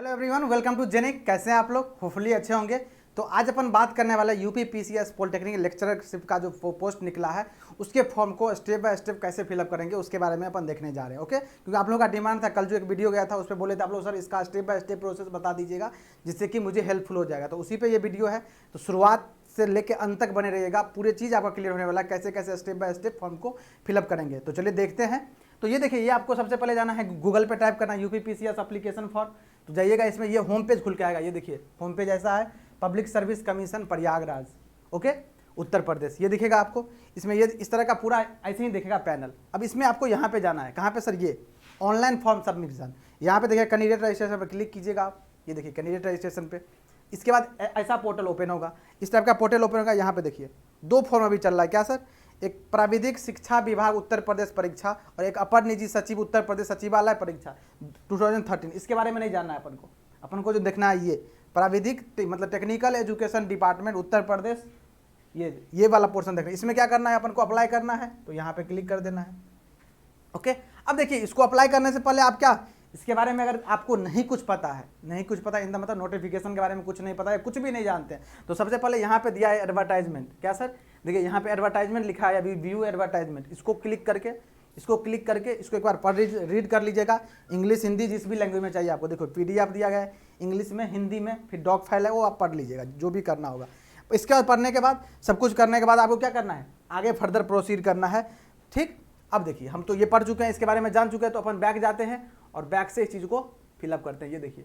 Hello everyone, welcome to Genic. कैसे हैं आप लोग? होपफुली अच्छे होंगे। तो आज अपन बात करने वाला यूपी पीसीएस पॉलिटेक्निक लेक्चरशिप का जो पोस्ट निकला है उसके फॉर्म को स्टेप बाय स्टेप कैसे फिलअप करेंगे उसके बारे में अपन देखने जा रहे हैं। ओके, क्योंकि आप लोगों का डिमांड था, कल जो एक वीडियो गया था उस पर बोले थे आप लोग सर इसका स्टेप बाय स्टेप प्रोसेस बता दीजिएगा जिससे कि मुझे हेल्पफुल हो जाएगा। तो उसी पर ये वीडियो है, तो शुरुआत से लेकर अंत तक बने रहिएगा, पूरी चीज़ आपका क्लियर होने वाला है कैसे कैसे स्टेप बाय स्टेप फॉर्म को फिलअप करेंगे। तो चलिए देखते हैं। तो ये देखिए, ये आपको सबसे पहले जाना है गूगल पे, टाइप करना है यूपी पीसीएस एप्लीकेशन फॉर्म। तो जाइएगा, इसमें ये होम पेज खुल के आएगा। ये देखिए होम पेज ऐसा है, public service commission Prayagraj, okay, Uttar Pradesh, ये दिखेगा आपको। इसमें ये इस तरह का पूरा ऐसे ही दिखेगा पैनल। अब इसमें आपको यहाँ पे जाना है, कहाँ पे सर? ये ऑनलाइन फॉर्म सबमिशन, यहाँ पे देखिए कैंडिडेट रजिस्ट्रेशन पर क्लिक कीजिएगा आप। ये देखिए कैंडिडेट रजिस्ट्रेशन पे, इसके बाद ऐसा पोर्टल ओपन होगा, इस टाइप का पोर्टल ओपन होगा। यहाँ पे देखिए दो फॉर्म अभी चल रहा है। क्या सर? एक प्राविधिक शिक्षा विभाग उत्तर प्रदेश परीक्षा और एक अपर निजी सचिव उत्तर प्रदेश सचिवालय परीक्षा 2013। इसके बारे में नहीं जानना है अपन को जो देखना है ये प्राविधिक मतलब टेक्निकल एजुकेशन डिपार्टमेंट उत्तर प्रदेश, ये वाला पोर्शन देखना है। इसमें क्या करना है, अपन को अप्लाई करना है, तो यहाँ पे क्लिक कर देना है। ओके, अब देखिए इसको अप्लाई करने से पहले आप क्या, इसके बारे में अगर आपको नहीं कुछ पता है, इन द मतलब नोटिफिकेशन के बारे में कुछ नहीं पता है, कुछ भी नहीं जानते हैं, तो सबसे पहले यहाँ पे दिया है एडवर्टाइजमेंट। क्या सर? देखिए यहाँ पे एडवर्टाइजमेंट लिखा है, अभी व्यू एडवर्टाइजमेंट, इसको क्लिक करके इसको एक बार रीड कर लीजिएगा। इंग्लिश हिंदी जिस भी लैंग्वेज में चाहिए आपको। देखो पीडीएफ दिया गया है इंग्लिश में, हिंदी में, फिर डॉक फाइल है वो आप पढ़ लीजिएगा जो भी करना होगा। इसके बाद पढ़ने के बाद, सब कुछ करने के बाद आपको क्या करना है, आगे फर्दर प्रोसीड करना है। ठीक, अब देखिए हम तो ये पढ़ चुके हैं, इसके बारे में जान चुके हैं, तो अपन बैक जाते हैं और बैक से इस चीज़ को फिलअप करते हैं। ये देखिए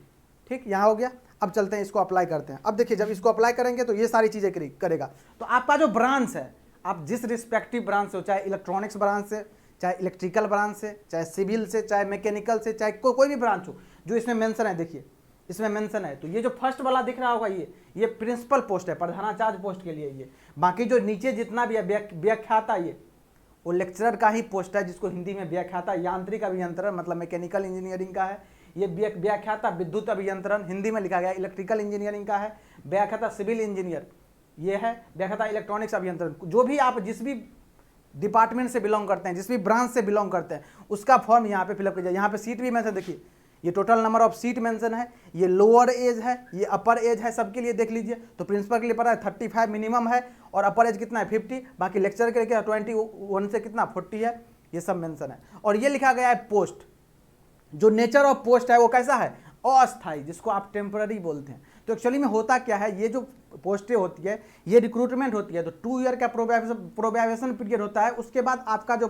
ठीक, यहाँ हो गया। अब चलते हैं इसको अप्लाई करते हैं। अब देखिए जब इसको अप्लाई करेंगे तो ये सारी चीज़ें करेगा। तो आपका जो ब्रांच है, आप जिस रिस्पेक्टिव ब्रांच से हो, चाहे इलेक्ट्रॉनिक्स ब्रांच से, चाहे इलेक्ट्रिकल ब्रांच से, चाहे सिविल से, चाहे मैकेनिकल से, चाहे कोई भी ब्रांच हो, जो इसमें मेंशन है, देखिए इसमें मेंशन है। तो ये जो फर्स्ट वाला दिख रहा होगा ये प्रिंसिपल पोस्ट है, प्रधानाचार्य पोस्ट के लिए ये। बाकी जो नीचे जितना भी है व्याख्याता, ये वो लेक्चरर का ही पोस्ट है, जिसको हिंदी में व्याख्याता यांत्रिक अभियंत्रण मतलब मैकेनिकल इंजीनियरिंग का है। ये व्याख्याता विद्युत अभियंत्रण हिंदी में लिखा गया, इलेक्ट्रिकल इंजीनियरिंग का है। व्याख्याता सिविल इंजीनियर ये है, व्याख्याता इलेक्ट्रॉनिक्स अभियंत्रण। जो भी आप जिस भी डिपार्टमेंट से बिलोंग करते हैं, जिस भी ब्रांच से बिलोंग करते हैं, उसका फॉर्म यहाँ पे फिलअप कीजिए। यहाँ पे सीट भी मेंशन, देखिए ये total number of seat mention है, ये लोअर एज है, ये अपर एज है, सबके लिए देख लीजिए। तो प्रिंसिपल के लिए पता है 35 मिनिमम है, और अपर एज कितना है 50, बाकी लेक्चर के लिए क्या 21 से कितना 40 है, ये सब मेंशन है। और ये लिखा गया है पोस्ट, जो नेचर ऑफ पोस्ट है वो कैसा है, अस्थायी, जिसको आप टेम्पररी बोलते हैं। तो एक्चुअली में होता क्या है, ये जो पोस्टें होती है ये रिक्रूटमेंट होती है, तो 2 ईयर का प्रोबेशन पीरियड होता है। उसके बाद आपका जो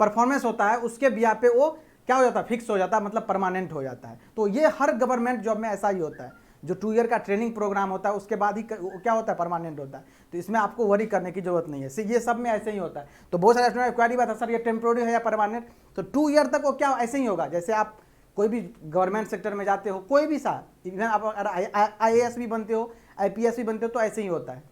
परफॉर्मेंस होता है उसके बिया पे वो क्या हो जाता है, फिक्स हो जाता है, मतलब परमानेंट हो जाता है। तो ये हर गवर्नमेंट जॉब में ऐसा ही होता है, जो 2 ईयर का ट्रेनिंग प्रोग्राम होता है उसके बाद ही क्या होता है, परमानेंट होता है। तो इसमें आपको वरी करने की जरूरत नहीं है, ये सब में ऐसे ही होता है। तो बहुत सारे स्टूडेंट क्वेरी बात है सर ये टेम्प्रोरी है या परमानेंट, तो 2 ईयर तक वो क्या ऐसे ही होगा। जैसे आप कोई भी गवर्नमेंट सेक्टर में जाते हो, कोई भी सा, इवन आप IAS भी बनते हो, IPS भी बनते हो, तो ऐसे ही होता है,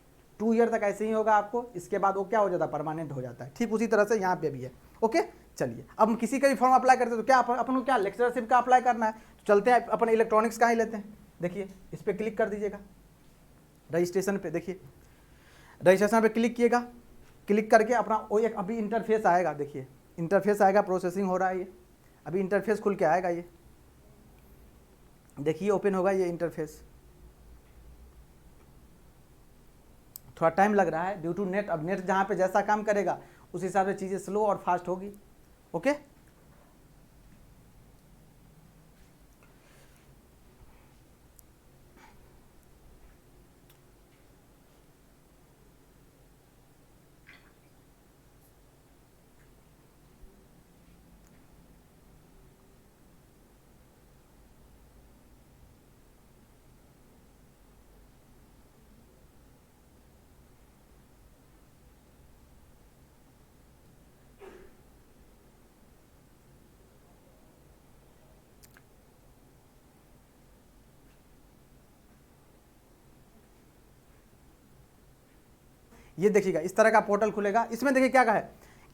2 ईयर तक ऐसे ही होगा आपको। इसके बाद वो क्या हो जाता है, परमानेंट हो जाता है। ठीक उसी तरह से यहाँ पे भी है। ओके, चलिए अब हम किसी का भी फॉर्म अप्लाई करते हैं तो क्या अपन को क्या लेक्चरशिप का अप्लाई करना है, तो चलते हैं अपन इलेक्ट्रॉनिक्स का ही लेते हैं। देखिए इस पर क्लिक कर दीजिएगा, रजिस्ट्रेशन पे, देखिए रजिस्ट्रेशन पे क्लिक किएगा। क्लिक करके अपना वो एक अभी इंटरफेस आएगा, देखिए इंटरफेस आएगा, प्रोसेसिंग हो रहा है ये, अभी इंटरफेस खुल के आएगा। ये देखिए ओपन होगा ये इंटरफेस, थोड़ा टाइम लग रहा है ड्यू टू नेट। अब नेट जहाँ पे जैसा काम करेगा उस हिसाब से चीज़ें स्लो और फास्ट होगी। ओके, ये देखिएगा इस तरह का पोर्टल खुलेगा। इसमें देखिए क्या है,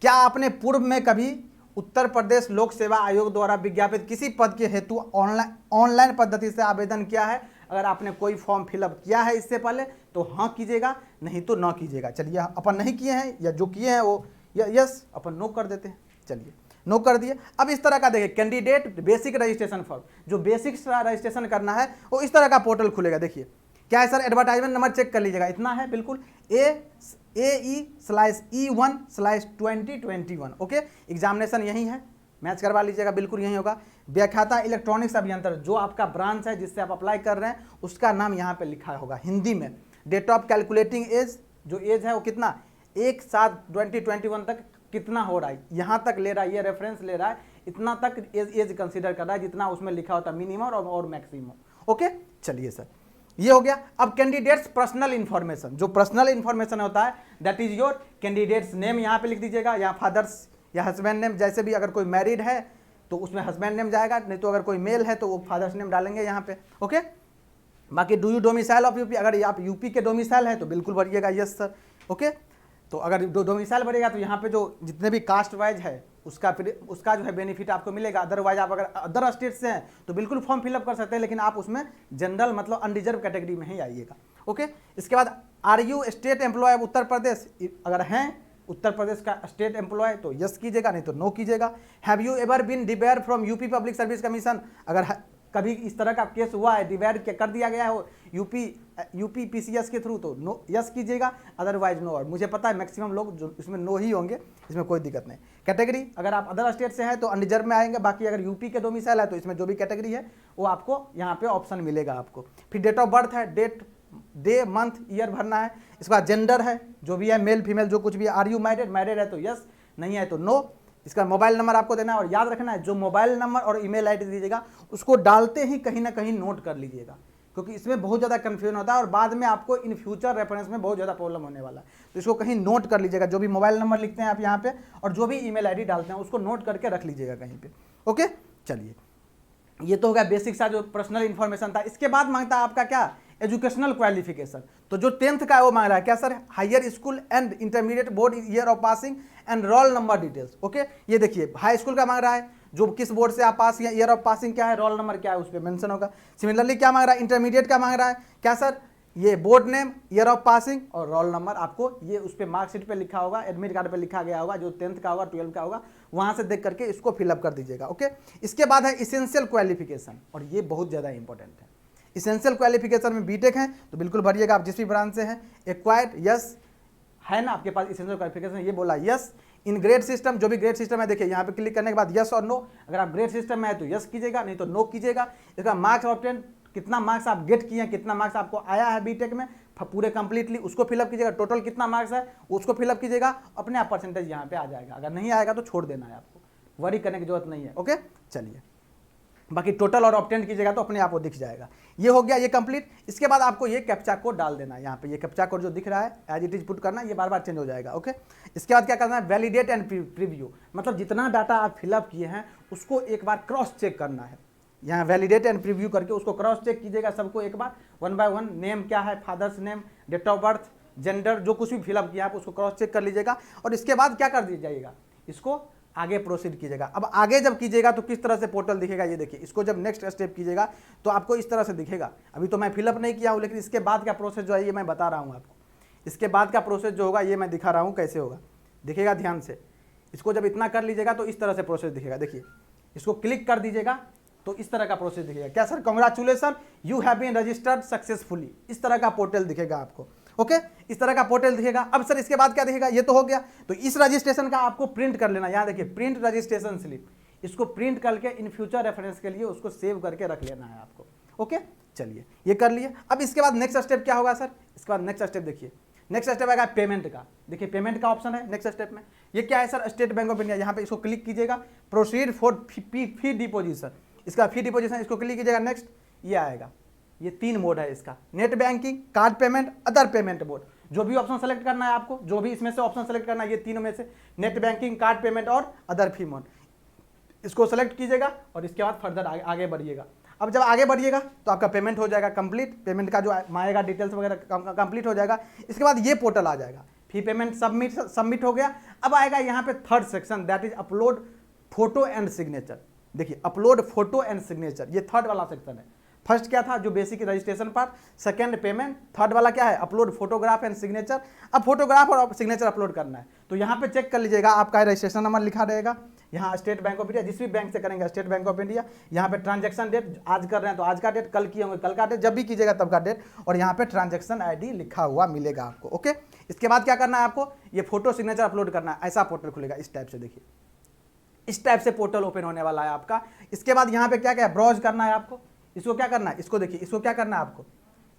क्या आपने पूर्व में कभी उत्तर प्रदेश लोक सेवा आयोग द्वारा विज्ञापित किसी पद के हेतु ऑनलाइन पद्धति से आवेदन किया है? अगर आपने कोई फॉर्म फिलअप किया है इससे पहले तो हाँ कीजिएगा, नहीं तो ना कीजिएगा। चलिए अपन नहीं किए हैं, या जो किए हैं वो यस अपन नो कर देते हैं। चलिए नो कर दिए। अब इस तरह का देखिए कैंडिडेट बेसिक रजिस्ट्रेशन फॉर्म, जो बेसिक रजिस्ट्रेशन करना है वो इस तरह का पोर्टल खुलेगा। देखिए क्या है सर, एडवर्टाइजमेंट नंबर चेक कर लीजिएगा, इतना है बिल्कुल AE/E1/2021। ओके, एग्जामिनेशन यही है, मैच करवा लीजिएगा, बिल्कुल यही होगा। व्याख्याता इलेक्ट्रॉनिक्स अभियंत्रण, जो आपका ब्रांच है जिससे आप अप्लाई कर रहे हैं उसका नाम यहाँ पे लिखा होगा हिंदी में। डेट ऑफ कैलकुलेटिंग एज, जो एज है वो कितना 1/7/2021 तक कितना हो रहा है, यहाँ तक ले रहा है, ये रेफरेंस ले रहा है, इतना तक एज कंसीडर कर रहा है जितना उसमें लिखा होता है मिनिमम और मैक्सिमम। ओके, चलिए सर ये हो गया। अब कैंडिडेट्स पर्सनल इंफॉर्मेशन, जो पर्सनल इंफॉर्मेशन होता है that is your candidates name, यहाँ पे लिख दीजिएगा, या फादर्स या हस्बैंड नेम, जैसे भी अगर कोई मैरिड है तो उसमें हस्बैंड नेम जाएगा, नहीं तो अगर कोई मेल है तो वो फादर्स नेम डालेंगे यहाँ पे। ओके, बाकी do you domicile of UP, अगर आप यूपी के डोमिसाइल है तो बिल्कुल भरिएगा यस सर। ओके, तो अगर डोमिसाइल भरेगा तो यहाँ पे जो जितने भी कास्ट वाइज है उसका जो है बेनिफिट आपको मिलेगा। अदरवाइज आप अगर अदर स्टेट से हैं तो बिल्कुल फॉर्म फिलअप कर सकते हैं, लेकिन आप उसमें जनरल मतलब अनरिजर्व कैटेगरी में ही आइएगा। ओके, इसके बाद are you state employ of Uttar Pradesh, अगर हैं उत्तर प्रदेश का स्टेट एम्प्लॉय तो यस कीजिएगा, नहीं तो नो कीजिएगा। Have you ever been debarred from UP public service commission, अगर कभी इस तरह का केस हुआ है, डिबेयर कर दिया गया है यूपी पीसीएस के थ्रू तो नो यस कीजिएगा, अदरवाइज नो। और मुझे पता है मैक्सिमम लोग जो इसमें नो ही होंगे, इसमें कोई दिक्कत नहीं। कैटेगरी, अगर आप अदर स्टेट से हैं तो अनरिजर्व में आएंगे, बाकी अगर यूपी के डोमिसाइल है तो इसमें जो भी कैटेगरी है वो आपको यहाँ पे ऑप्शन मिलेगा आपको। फिर डेट ऑफ बर्थ है, डे मंथ ईयर भरना है। इसके बाद जेंडर है, जो भी है मेल फीमेल जो कुछ भी है। आर यू मैरिड है तो यस, नहीं है तो नो। इसका मोबाइल नंबर आपको देना है, और याद रखना है जो मोबाइल नंबर और ईमेल आईडी दीजिएगा उसको डालते ही कहीं ना कहीं नोट कर लीजिएगा, क्योंकि इसमें बहुत ज़्यादा कन्फ्यूजन होता है और बाद में आपको इन फ्यूचर रेफरेंस में बहुत ज़्यादा प्रॉब्लम होने वाला है। तो इसको कहीं नोट कर लीजिएगा, जो भी मोबाइल नंबर लिखते हैं आप यहाँ पे और जो भी ईमेल आईडी डालते हैं उसको नोट करके रख लीजिएगा कहीं पे। ओके, चलिए ये तो हो गया बेसिक सा जो पर्सनल इन्फॉर्मेशन था। इसके बाद मांगता है आपका क्या, एजुकेशनल क्वालिफिकेशन। तो जो 10th का है वो मांग रहा है क्या sir, higher school and intermediate board year of passing and roll number details. Okay, ये देखिए हाई स्कूल का मांग रहा है, जो किस बोर्ड से आप पास किए, ईयर ऑफ पासिंग क्या है, रोल नंबर क्या है उस पर मेंशन होगा। सिमिलरली क्या मांग रहा है, इंटरमीडिएट का मांग रहा है क्या सर, ये board name, year of passing और रोल नंबर आपको ये उस पर मार्कशीट पे लिखा होगा, एडमिट कार्ड पे लिखा गया होगा, जो 10th का होगा 12th का होगा, वहां से देख करके इसको फिलअप कर दीजिएगा। ओके, इसके बाद है इसेंशियल क्वालिफिकेशन, और ये बहुत ज़्यादा इंपॉर्टेंट है। इसेंशियल क्वालिफिकेशन में बीटेक है तो बिल्कुल भरिएगा, आप जिस भी ब्रांच से हैं। एक्वायर्ड यस है ना आपके पास इसेंशियल क्वालिफिकेशन, ये बोला यस। इन ग्रेड सिस्टम, जो भी ग्रेड सिस्टम है देखिए यहाँ पे क्लिक करने के बाद यस और नो, अगर आप ग्रेड सिस्टम में है तो यस कीजिएगा, नहीं तो नो कीजिएगा। इसका मार्क्स ऑब्टेन, कितना मार्क्स आप गेट किए हैं, कितना मार्क्स आपको आया है बीटेक में पूरे कंप्लीटली उसको फिलअप कीजिएगा। टोटल कितना मार्क्स है उसको फिलअप कीजिएगा, अपने आप परसेंटेज यहाँ पे आ जाएगा। अगर नहीं आएगा तो छोड़ देना है, आपको वरी करने की जरूरत नहीं है। ओके, चलिए बाकी टोटल और ऑब्टेन कीजिएगा तो अपने आप वो दिख जाएगा। ये हो गया ये कंप्लीट। इसके बाद आपको ये कैप्चा कोड डाल देना है यहाँ पे, ये कैप्चा कोड जो दिख रहा है एज इट इज पुट करना, ये बार बार चेंज हो जाएगा। ओके, इसके बाद क्या करना है, वैलिडेट एंड प्रीव्यू, मतलब जितना डाटा आप फिलअप किए हैं उसको एक बार क्रॉस चेक करना है। यहाँ वैलिडेट एंड प्रीव्यू करके उसको क्रॉस चेक कीजिएगा सबको एक बार, 1 by 1। नेम क्या है, father's name, date of birth, gender, जो कुछ भी फिलअप किया आप उसको क्रॉस चेक कर लीजिएगा। और इसके बाद क्या कर दीजिएगा, इसको आगे प्रोसीड कीजिएगा। अब आगे जब कीजिएगा तो किस तरह से पोर्टल दिखेगा, ये देखिए। इसको जब नेक्स्ट स्टेप कीजिएगा तो आपको इस तरह से दिखेगा। अभी तो मैं फिलअप नहीं किया हूँ, लेकिन इसके बाद का प्रोसेस जो है ये मैं बता रहा हूँ आपको। इसके बाद का प्रोसेस जो होगा ये मैं दिखा रहा हूँ कैसे होगा, दिखेगा ध्यान से। इसको जब इतना कर लीजिएगा तो इस तरह से प्रोसेस दिखेगा। देखिए इसको क्लिक कर दीजिएगा तो इस तरह का प्रोसेस दिखेगा। क्या sir, congratulation you have been registered successfully, इस तरह का पोर्टल दिखेगा आपको। ओके, इस तरह का पोर्टल दिखेगा। अब सर इसके बाद क्या दिखेगा, ये तो हो गया। तो इस रजिस्ट्रेशन का आपको प्रिंट कर लेना, यहाँ देखिए प्रिंट रजिस्ट्रेशन स्लिप, इसको प्रिंट करके इन फ्यूचर रेफरेंस के लिए उसको सेव करके रख लेना है आपको। ओके, चलिए ये कर लिए। अब इसके बाद नेक्स्ट स्टेप क्या होगा सर, इसके बाद नेक्स्ट स्टेप देखिए, नेक्स्ट स्टेप आएगा पेमेंट का। देखिए पेमेंट का ऑप्शन है नेक्स्ट स्टेप में। ये क्या है sir, state bank of India, यहाँ पे इसको क्लिक कीजिएगा, प्रोसीड फॉर फी डिपोजिशन, इसका फी डिपोजिशन इसको क्लिक कीजिएगा। नेक्स्ट ये आएगा, ये 3 मोड है इसका, net banking, card payment, other payment mode. जो भी ऑप्शन सेलेक्ट करना है आपको, जो भी इसमें से ऑप्शन सेलेक्ट करना है, ये तीनों में से, नेट बैंकिंग, कार्ड पेमेंट और अदर फी मोड, इसको सेलेक्ट कीजिएगा और इसके बाद फर्दर आगे बढ़िएगा। अब जब आगे बढ़िएगा तो आपका पेमेंट हो जाएगा कंप्लीट, पेमेंट का जो आएगा डिटेल्स वगैरह कंप्लीट हो जाएगा। इसके बाद ये पोर्टल आ जाएगा, फी पेमेंट सबमिट हो गया। अब आएगा यहाँ पे third section, that is upload photo and signature. देखिए अपलोड फोटो एंड सिग्नेचर, ये थर्ड वाला सेक्शन है। फर्स्ट क्या था, जो basic registration part, second payment, third वाला क्या है, अपलोड फोटोग्राफ एंड सिग्नेचर। अब फोटोग्राफ और सिग्नेचर अपलोड करना है तो यहाँ पे चेक कर लीजिएगा, आपका रजिस्ट्रेशन नंबर लिखा रहेगा, यहाँ स्टेट बैंक ऑफ इंडिया, जिस भी बैंक से करेंगे स्टेट बैंक ऑफ इंडिया, यहाँ पे ट्रांजैक्शन डेट, आज कर रहे हैं तो आज का डेट, कल किए होंगे कल का डेट, जब भी कीजिएगा तब का डेट, और यहाँ पे ट्रांजैक्शन आईडी लिखा हुआ मिलेगा आपको। ओके, इसके बाद क्या करना है आपको, ये फोटो सिग्नेचर अपलोड करना है। ऐसा पोर्टल खुलेगा इस टाइप से, देखिए इस टाइप से पोर्टल ओपन होने वाला है आपका। इसके बाद यहाँ पे क्या क्या ब्राउज करना है आपको, इसको क्या करना है, इसको देखिए, इसको क्या करना है आपको,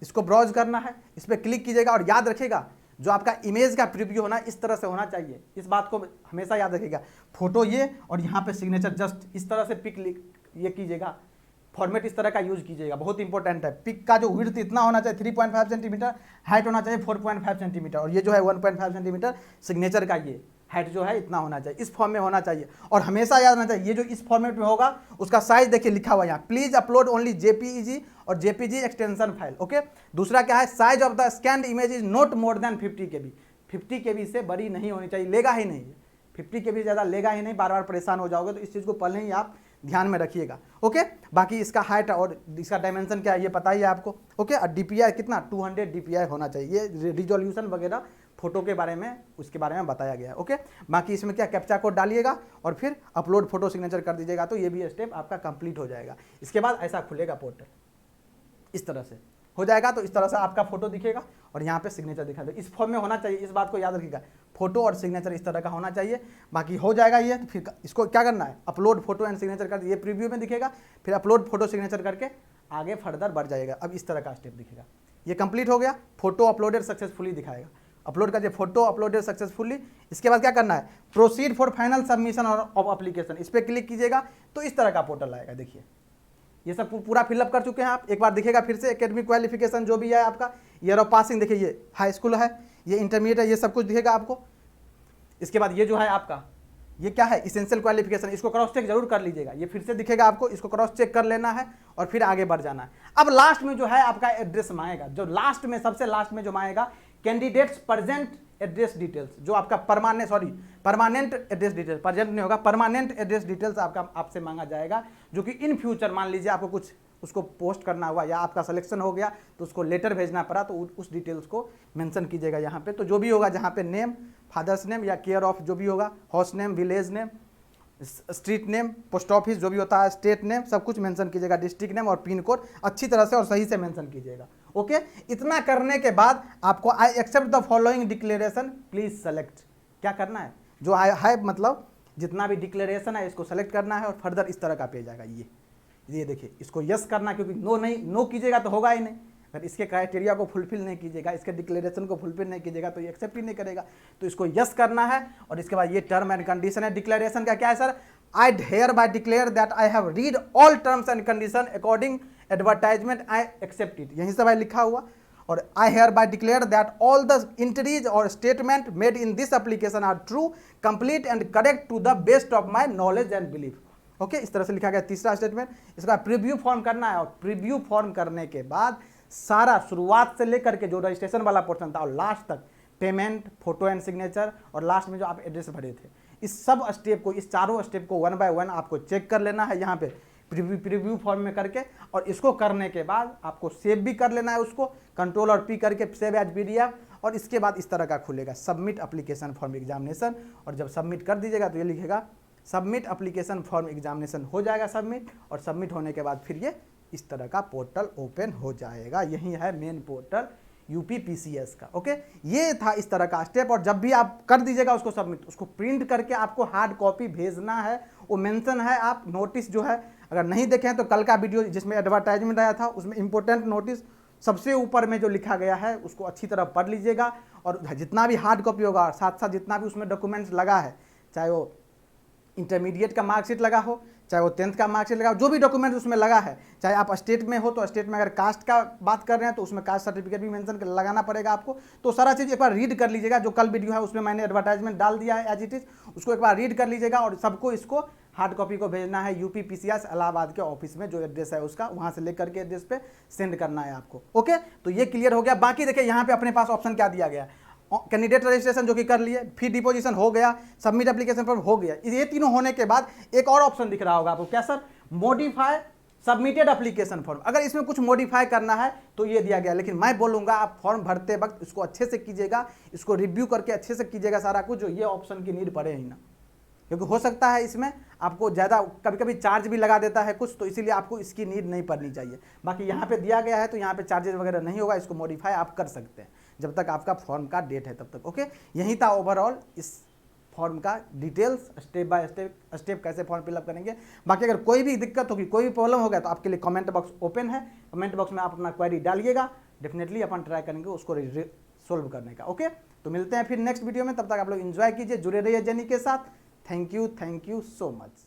इसको ब्राउज करना है, इस पर क्लिक कीजिएगा। और याद रखिएगा जो आपका इमेज का प्रीव्यू होना इस तरह से होना चाहिए, इस बात को हमेशा याद रखिएगा। फोटो ये और यहाँ पे सिग्नेचर जस्ट इस तरह से पिक ये कीजिएगा, फॉर्मेट इस तरह का यूज कीजिएगा, बहुत इंपॉर्टेंट है। पिक का जो विड्थ इतना होना चाहिए 3.5 सेंटीमीटर, हाइट होना चाहिए 4.5 सेंटीमीटर, और ये जो है 1.5 सेंटीमीटर सिग्नेचर का ये हाइट जो है इतना होना चाहिए, इस फॉर्म में होना चाहिए। और हमेशा याद रखना चाहिए ये जो इस फॉर्मेट में होगा उसका साइज देखिए लिखा हुआ है यहाँ, प्लीज अपलोड ओनली जेपीईजी और जेपीजी एक्सटेंशन फाइल। ओके, दूसरा क्या है, size of the scanned image is not more than 50 KB। 50 KB से बड़ी नहीं होनी चाहिए, लेगा ही नहीं, 50 KB ज़्यादा लेगा ही नहीं, बार बार परेशान हो जाओगे, तो इस चीज़ को पहले ही आप ध्यान में रखिएगा। ओके, बाकी इसका हाइट और इसका डायमेंशन क्या है ये पता ही है आपको। ओके, और DPI कितना 200 DPI होना चाहिए, ये रिजोल्यूशन वगैरह फोटो के बारे में उसके बारे में बताया गया है। ओके, बाकी इसमें क्या कैप्चा कोड डालिएगा और फिर अपलोड फोटो सिग्नेचर कर दीजिएगा, तो ये भी स्टेप आपका कंप्लीट हो जाएगा। इसके बाद ऐसा खुलेगा पोर्टल, इस तरह से हो जाएगा, तो इस तरह से आपका फोटो दिखेगा और यहाँ पे सिग्नेचर दिखा दे, इस फॉर्म में होना चाहिए, इस बात को याद रखिएगा, फोटो और सिग्नेचर इस तरह का होना चाहिए। बाकी हो जाएगा ये, तो फिर इसको क्या करना है, अपलोड फोटो एंड सिग्नेचर कर, ये प्रीव्यू में दिखेगा, फिर अपलोड फोटो सिग्नेचर करके आगे फर्दर बढ़ जाएगा। अब इस तरह का स्टेप दिखेगा, ये कंप्लीट हो गया, फोटो अपलोडेड सक्सेसफुली दिखाएगा, अपलोड कर दिए फोटो अपलोडेड सक्सेसफुली। इसके बाद क्या करना है, proceed for final submission of application, इस पर क्लिक कीजिएगा तो इस तरह का पोर्टल आएगा। देखिए ये सब पूरा फिलअप कर चुके हैं आप, एक बार दिखेगा फिर से, एकेडमिक क्वालिफिकेशन जो भी है आपका, ईयर ऑफ पासिंग देखिए, ये हाई स्कूल है, ये इंटरमीडिएट है, ये सब कुछ दिखेगा आपको। इसके बाद ये जो है आपका, ये क्या है, इसेंशियल क्वालिफिकेशन, इसको क्रॉस चेक जरूर कर लीजिएगा, ये फिर से दिखेगा आपको, इसको क्रॉस चेक कर लेना है और फिर आगे बढ़ जाना है। अब लास्ट में जो है आपका एड्रेस मांगेगा, जो लास्ट में सबसे लास्ट में जो मांगेगा, कैंडिडेट्स प्रेजेंट एड्रेस डिटेल्स, जो आपका परमानेंट एड्रेस डिटेल्स, प्रेजेंट नहीं होगा, परमानेंट एड्रेस डिटेल्स आपसे मांगा जाएगा, जो कि इन फ्यूचर मान लीजिए आपको कुछ उसको पोस्ट करना हुआ या आपका सिलेक्शन हो गया तो उसको लेटर भेजना पड़ा, तो उस डिटेल्स को मेंशन कीजिएगा यहाँ पे। तो जो भी होगा, जहाँ पे नेम, फादर्स नेम या केयर ऑफ जो भी होगा, house name, village name, street name, post office जो भी होता है, स्टेट नेम, सब कुछ मेंशन कीजिएगा, डिस्ट्रिक्ट नेम और पिन कोड अच्छी तरह से और सही से मेंशन कीजिएगा। ओके, इतना करने के बाद आपको I accept the following declaration please select, क्या करना है, जो है मतलब जितना भी डिक्लेरेशन है इसको सेलेक्ट करना है और फर्दर इस तरह का पेज आएगा। ये देखिए, इसको यस करना, क्योंकि नो कीजिएगा तो होगा ही नहीं, अगर इसके क्राइटेरिया को फुलफिल नहीं कीजिएगा, इसके डिक्लेरेशन को फुलफिल नहीं कीजिएगा तो ये एक्सेप्ट ही नहीं करेगा, तो इसको यस करना है। और इसके बाद ये टर्म एंड कंडीशन है, डिक्लेरेशन का क्या है sir, I hereby declare that I have read all terms and condition according advertisement, I accept it, यहीं से भाई लिखा हुआ। और I hereby declare that all the entries और statement made in this application are true, complete and correct to the best of my knowledge and belief. Okay, इस तरह से लिखा गया तीसरा स्टेटमेंट। इसका प्रीव्यू फॉर्म करना है, और प्रीव्यू फॉर्म करने के बाद सारा शुरुआत से लेकर के जो रजिस्ट्रेशन वाला पोर्शन था और लास्ट तक पेमेंट, फोटो एंड सिग्नेचर और लास्ट में जो आप एड्रेस भरे थे, इस सब स्टेप को, इस चारों स्टेप को 1 बाय 1 आपको चेक कर लेना है यहाँ पे प्रीव्यू फॉर्म में करके। और इसको करने के बाद आपको सेव भी कर लेना है उसको, कंट्रोल और P करके सेव एज PDF। और इसके बाद इस तरह का खुलेगा सबमिट एप्लीकेशन फॉर्म एग्जामिनेशन, और जब सबमिट कर दीजिएगा तो ये लिखेगा सबमिट एप्लीकेशन फॉर्म एग्जामिनेशन, हो जाएगा सबमिट। और सबमिट होने के बाद फिर ये इस तरह का पोर्टल ओपन हो जाएगा। यही है मेन पोर्टल UPPCS का। ओके, ये था इस तरह का स्टेप। और जब भी आप कर दीजिएगा उसको सबमिट, उसको प्रिंट करके आपको हार्ड कॉपी भेजना है, वो मेंशन है। आप नोटिस जो है अगर नहीं देखे हैं तो कल का वीडियो जिसमें एडवर्टाइजमेंट आया था उसमें इंपॉर्टेंट नोटिस सबसे ऊपर में जो लिखा गया है उसको अच्छी तरह पढ़ लीजिएगा। और जितना भी हार्ड कॉपी होगा, साथ साथ जितना भी उसमें डॉक्यूमेंट्स लगा है, चाहे वो इंटरमीडिएट का मार्कशीट लगा हो, चाहे वो 10th का मार्कशीट लगा हो, जो भी डॉक्यूमेंट उसमें लगा है, चाहे आप स्टेट में हो तो स्टेट में, अगर कास्ट का बात कर रहे हैं तो उसमें कास्ट सर्टिफिकेट भी मेंशन लगाना पड़ेगा आपको। तो सारा चीज़ एक बार रीड कर लीजिएगा। जो कल वीडियो है उसमें मैंने एडवर्टाइजमेंट डाल दिया है एज इट इज़, उसको एक बार रीड कर लीजिएगा। और सबको इसको हार्ड कॉपी को भेजना है UPPCS इलाहाबाद के ऑफिस में, जो एड्रेस है उसका, वहाँ से लेकर के एड्रेस पे सेंड करना है आपको। ओके, तो ये क्लियर हो गया। बाकी देखिए यहाँ पे अपने पास ऑप्शन क्या दिया गया है, कैंडिडेट रजिस्ट्रेशन जो कि कर लिए, फी डिपोजिशन हो गया, सबमिट एप्लीकेशन फॉर्म हो गया। ये तीनों होने के बाद एक और ऑप्शन दिख रहा होगा आपको, क्या sir, modify submitted application form, अगर इसमें कुछ मॉडिफाई करना है तो ये दिया गया, लेकिन मैं बोलूँगा आप फॉर्म भरते वक्त इसको अच्छे से कीजिएगा, इसको रिव्यू करके अच्छे से कीजिएगा सारा कुछ, जो ये ऑप्शन की नीड पड़े ही ना, क्योंकि हो सकता है इसमें आपको ज़्यादा कभी कभी चार्ज भी लगा देता है कुछ, तो इसीलिए आपको इसकी नीड नहीं पड़नी चाहिए। बाकी यहाँ पे दिया गया है तो यहाँ पे चार्जेस वगैरह नहीं होगा, इसको मॉडिफाई आप कर सकते हैं जब तक आपका फॉर्म का डेट है तब तक। ओके, यही था ओवरऑल इस फॉर्म का डिटेल्स, स्टेप बाय स्टेप कैसे फॉर्म फिलअप करेंगे। बाकी अगर कोई भी दिक्कत होगी, कोई भी प्रॉब्लम होगा तो आपके लिए कमेंट बॉक्स ओपन है, कमेंट बॉक्स में आप अपना क्वेरी डालिएगा, डेफिनेटली अपन ट्राई करेंगे उसको सोल्व करने का। ओके, तो मिलते हैं फिर नेक्स्ट वीडियो में, तब तक आप लोग एंजॉय कीजिए, जुड़े रहिए जर्नी के साथ। Thank you so much.